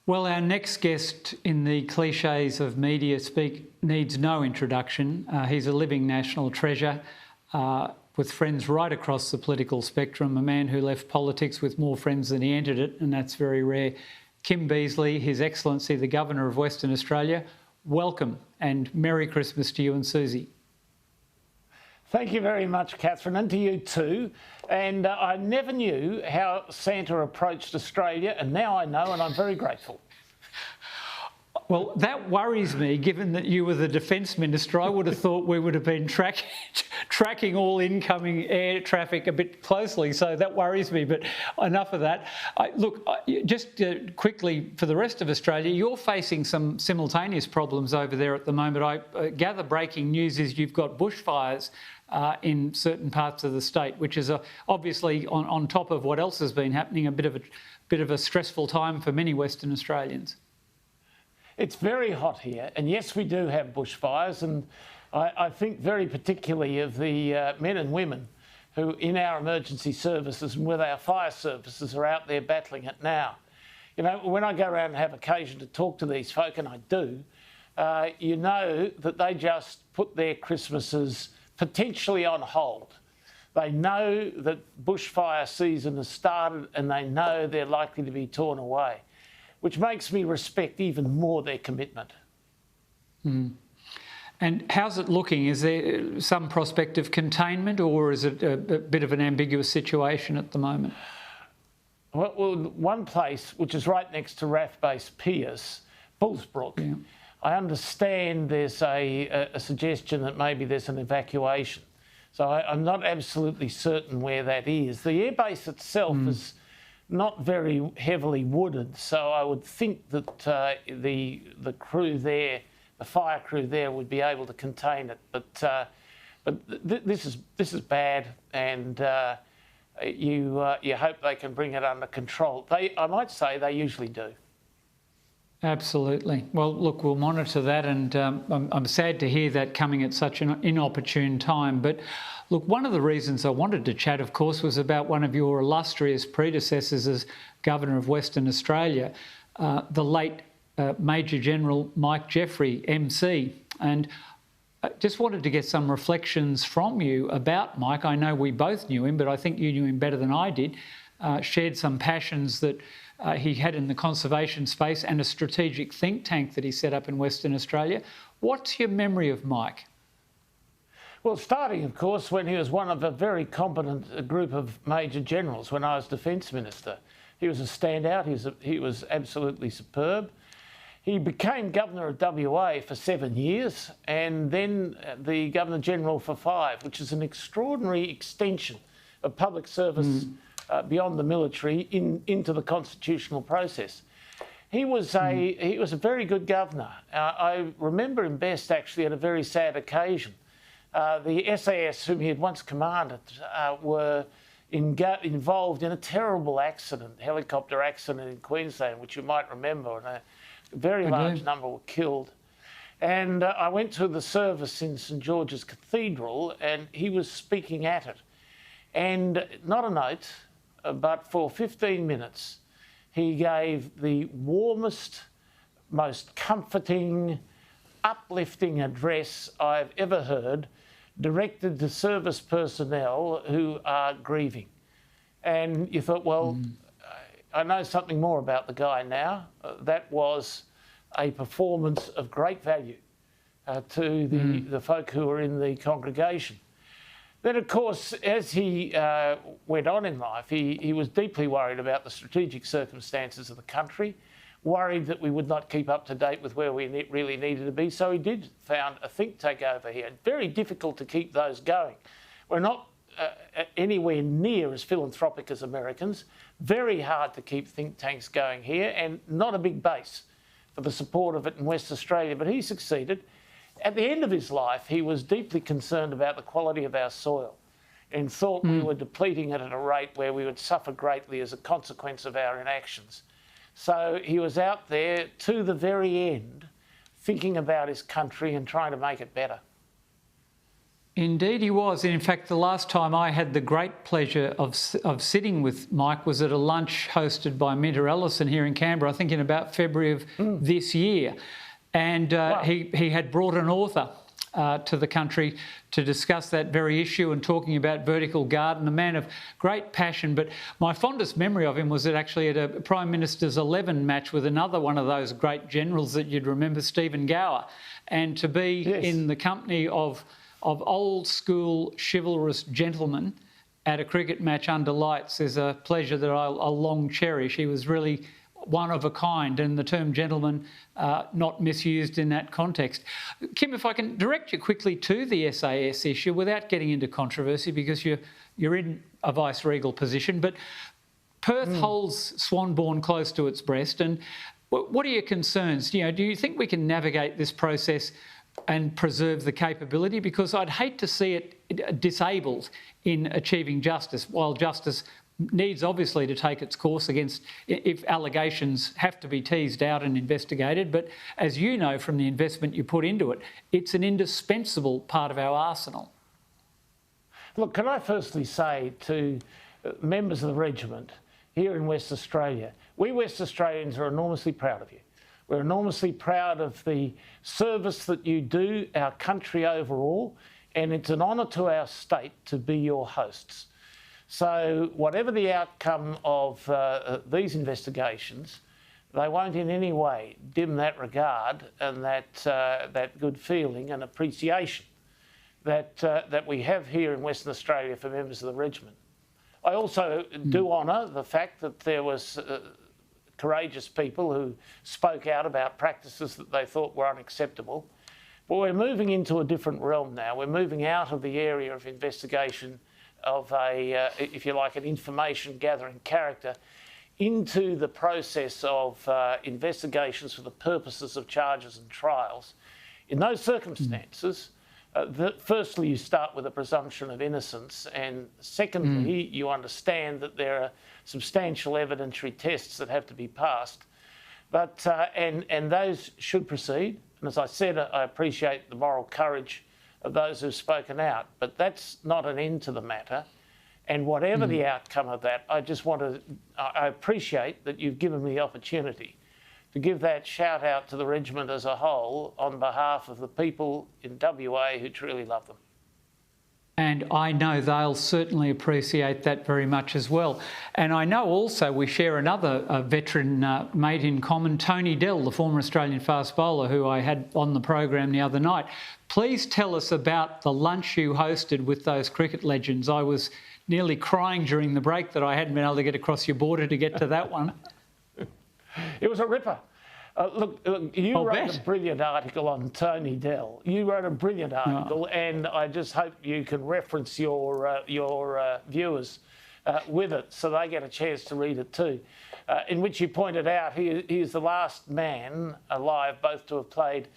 Well, our next guest in the cliches of media speak needs no introduction. He's a living national treasure with friends right across the political spectrum, a man who left politics with more friends than he entered it, and that's very rare. Kim Beazley, His Excellency the Governor of Western Australia, welcome and Merry Christmas to you and Susie. Thank you very much, Catherine, and to you too. And I never knew how Santa approached Australia, and now I know, and I'm very grateful. Well, that worries me, given that you were the Defence Minister. I would have thought we would have been tracking all incoming air traffic a bit closely, so that worries me, but enough of that. Just quickly, for the rest of Australia, you're facing some simultaneous problems over there at the moment. I gather breaking news is you've got bushfires in certain parts of the state, which is obviously on top of what else has been happening, a bit of a stressful time for many Western Australians. It's very hot here, and yes, we do have bushfires, and I think very particularly of the men and women who in our emergency services and with our fire services are out there battling it now. You know, when I go around and have occasion to talk to these folk, and I do, you know that they just put their Christmases potentially on hold. They know that bushfire season has started and they know they're likely to be torn away, which makes me respect even more their commitment. Mm. And how's it looking? Is there some prospect of containment, or is it a bit of an ambiguous situation at the moment? Well, one place, which is right next to RAF Base Pierce, Bullsbrook, yeah. I understand there's a suggestion that maybe there's an evacuation. So I'm not absolutely certain where that is. The airbase itself is not very heavily wooded, so I would think that the crew there, the fire crew there, would be able to contain it. But this is bad, and you hope they can bring it under control. I might say they usually do. Absolutely. Well, look, we'll monitor that, and I'm sad to hear that coming at such an inopportune time. But look, one of the reasons I wanted to chat, of course, was about one of your illustrious predecessors as Governor of Western Australia, the late Major General Mike Jeffrey, MC. And I just wanted to get some reflections from you about Mike. I know we both knew him, but I think you knew him better than I did. Shared some passions that he had in the conservation space and a strategic think tank that he set up in Western Australia. What's your memory of Mike? Well, starting, of course, when he was one of a very competent group of Major Generals when I was Defence Minister. He was a standout. He was absolutely superb. He became Governor of WA for 7 years and then the Governor-General for 5, which is an extraordinary extension of public service beyond the military into the constitutional process. He was a very good governor. I remember him best actually at a very sad occasion. The SAS, whom he had once commanded, were involved in a terrible accident, helicopter accident in Queensland, which you might remember, and a very large number were killed. And I went to the service in St George's Cathedral, and he was speaking at it. And not a note, but for 15 minutes, he gave the warmest, most comforting, uplifting address I've ever heard, directed to service personnel who are grieving. And you thought, well, I know something more about the guy now. That was a performance of great value to the folk who were in the congregation. Then, of course, as he went on in life, he was deeply worried about the strategic circumstances of the country, worried that we would not keep up to date with where we really needed to be. So he did found a think tank over here. Very difficult to keep those going. We're not anywhere near as philanthropic as Americans. Very hard to keep think tanks going here, and not a big base for the support of it in West Australia. But he succeeded. At the end of his life, he was deeply concerned about the quality of our soil and thought we were depleting it at a rate where we would suffer greatly as a consequence of our inactions. So he was out there to the very end, thinking about his country and trying to make it better. Indeed he was. And in fact, the last time I had the great pleasure of sitting with Mike was at a lunch hosted by Minter Ellison here in Canberra, I think in about February of this year. And Wow. he had brought an author to the country to discuss that very issue and talking about vertical garden, a man of great passion. But my fondest memory of him was that actually at a Prime Minister's 11 match with another one of those great generals that you'd remember, Stephen Gower, and to be in the company of old school chivalrous gentlemen at a cricket match under lights is a pleasure that I'll long cherish. He was really one of a kind, and the term gentleman not misused in that context. Kim, if I can direct you quickly to the SAS issue without getting into controversy, because you're in a vice-regal position, but Perth holds Swanbourne close to its breast, and what are your concerns? Do you think we can navigate this process and preserve the capability? Because I'd hate to see it disabled in achieving justice, while justice needs obviously to take its course against if allegations have to be teased out and investigated. But as you know from the investment you put into it, it's an indispensable part of our arsenal. Look, can I firstly say to members of the regiment here in West Australia, we West Australians are enormously proud of you. We're enormously proud of the service that you do our country overall, and it's an honour to our state to be your hosts. So whatever the outcome of these investigations, they won't in any way dim that regard and that good feeling and appreciation that we have here in Western Australia for members of the regiment. I also do honour the fact that there was courageous people who spoke out about practices that they thought were unacceptable. But we're moving into a different realm now. We're moving out of the area of investigation of if you like, an information gathering character into the process of investigations for the purposes of charges and trials. In those circumstances, firstly, you start with a presumption of innocence, and secondly, you understand that there are substantial evidentiary tests that have to be passed. But and those should proceed. And as I said, I appreciate the moral courage of those who've spoken out, but that's not an end to the matter. And whatever the outcome of that, I appreciate that you've given me the opportunity to give that shout out to the regiment as a whole on behalf of the people in WA who truly love them. And I know they'll certainly appreciate that very much as well. And I know also we share another veteran mate in common, Tony Dell, the former Australian fast bowler who I had on the program the other night. Please tell us about the lunch you hosted with those cricket legends. I was nearly crying during the break that I hadn't been able to get across your border to get to that one. It was a ripper. Look, you wrote a brilliant article on Tony Dell. You wrote a brilliant article, and I just hope you can reference your viewers with it so they get a chance to read it too, in which you pointed out he is the last man alive both to have played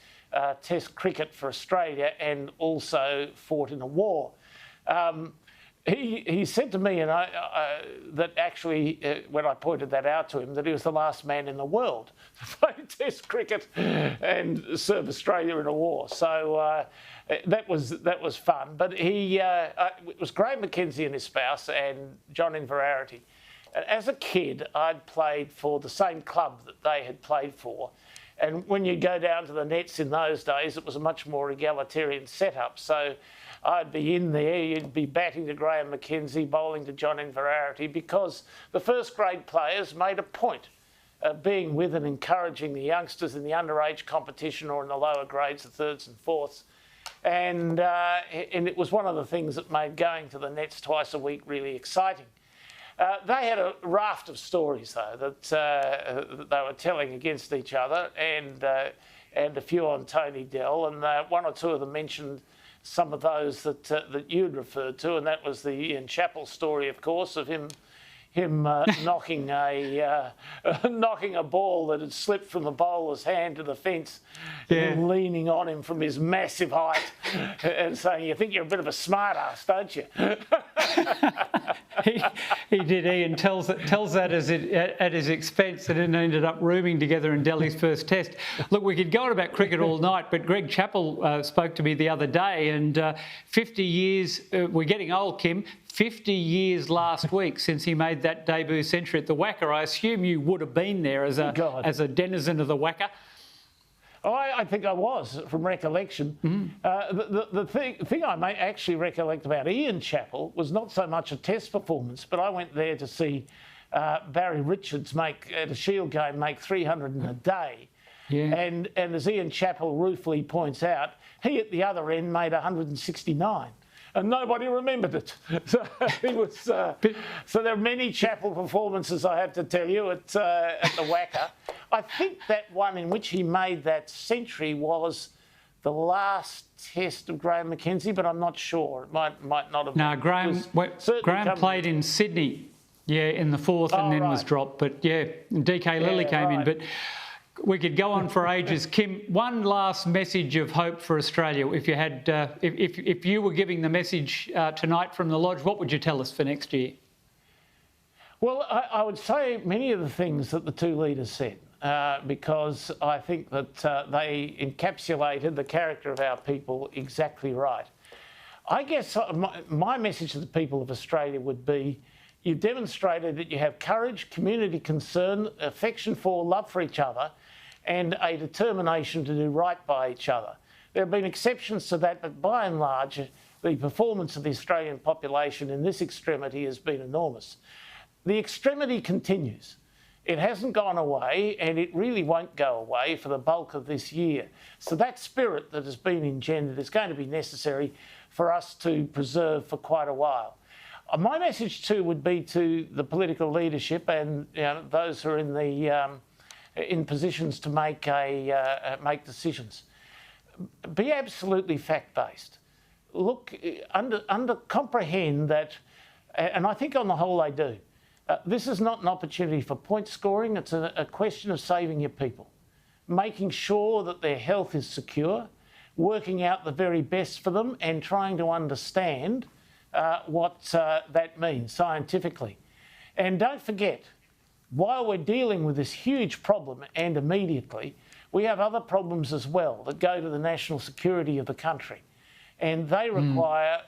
Test cricket for Australia and also fought in a war. He said to me, and that actually, when I pointed that out to him, that he was the last man in the world to play Test cricket and serve Australia in a war. So that was fun. But it was Graham McKenzie and his spouse and John Inverarity. And as a kid, I'd played for the same club that they had played for. And when you go down to the nets in those days, it was a much more egalitarian setup. So I'd be in there, you'd be batting to Graham McKenzie, bowling to John Inverarity, because the first grade players made a point of being with and encouraging the youngsters in the underage competition or in the lower grades, the thirds and fourths. And it was one of the things that made going to the nets twice a week really exciting. They had a raft of stories, though, that they were telling against each other, and a few on Tony Dell, and one or two of them mentioned some of those that you'd referred to, and that was the Ian Chappell story, of course, of him knocking a ball that had slipped from the bowler's hand to the fence, and leaning on him from his massive height and saying, "You think you're a bit of a smart ass, don't you?" he did. Ian tells that at his expense, and then ended up rooming together in Delhi's first test. Look, we could go on about cricket all night, but Greg Chappell spoke to me the other day, and 50 years, we're getting old, Kim, 50 years last week since he made that debut century at the Wacker. I assume you would have been there as a denizen of the Wacker. Oh, I think I was, from recollection. The thing I may actually recollect about Ian Chappell was not so much a test performance, but I went there to see Barry Richards at a Shield game make 300 in a day. Yeah. And as Ian Chappell ruefully points out, he at the other end made 169. And nobody remembered it. So he was. So there are many Chappell performances, I have to tell you, at the Wacker. I think that one in which he made that century was the last test of Graham McKenzie, but I'm not sure. It might not have. No, Graham played in Sydney, in the fourth, and then was dropped. But DK Lilly came in. But we could go on for ages. Kim, one last message of hope for Australia. If you had, if you were giving the message tonight from the Lodge, what would you tell us for next year? Well, I would say many of the things that the two leaders said, because I think that they encapsulated the character of our people exactly right. I guess my message to the people of Australia would be, you've demonstrated that you have courage, community concern, affection for, love for each other, and a determination to do right by each other. There have been exceptions to that, but by and large, the performance of the Australian population in this extremity has been enormous. The extremity continues. It hasn't gone away, and it really won't go away for the bulk of this year. So that spirit that has been engendered is going to be necessary for us to preserve for quite a while. My message too would be to the political leadership and those who are in positions to make decisions. Be absolutely fact-based. Look, comprehend that, and I think on the whole they do. This is not an opportunity for point scoring. It's a question of saving your people, making sure that their health is secure, working out the very best for them, and trying to understand what that means scientifically. And don't forget, while we're dealing with this huge problem, and immediately, we have other problems as well that go to the national security of the country. And they require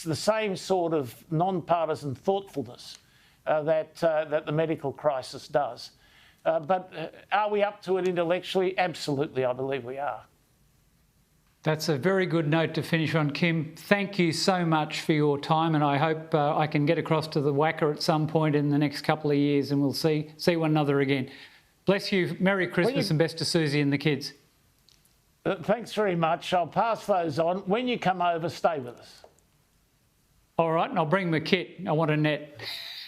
the same sort of non-partisan thoughtfulness that the medical crisis does. But are we up to it intellectually? Absolutely, I believe we are. That's a very good note to finish on, Kim. Thank you so much for your time, and I hope I can get across to the Wacker at some point in the next couple of years, and we'll see one another again. Bless you. Merry Christmas and best to Susie and the kids. Thanks very much. I'll pass those on. When you come over, stay with us. All right, and I'll bring my kit. I want a net.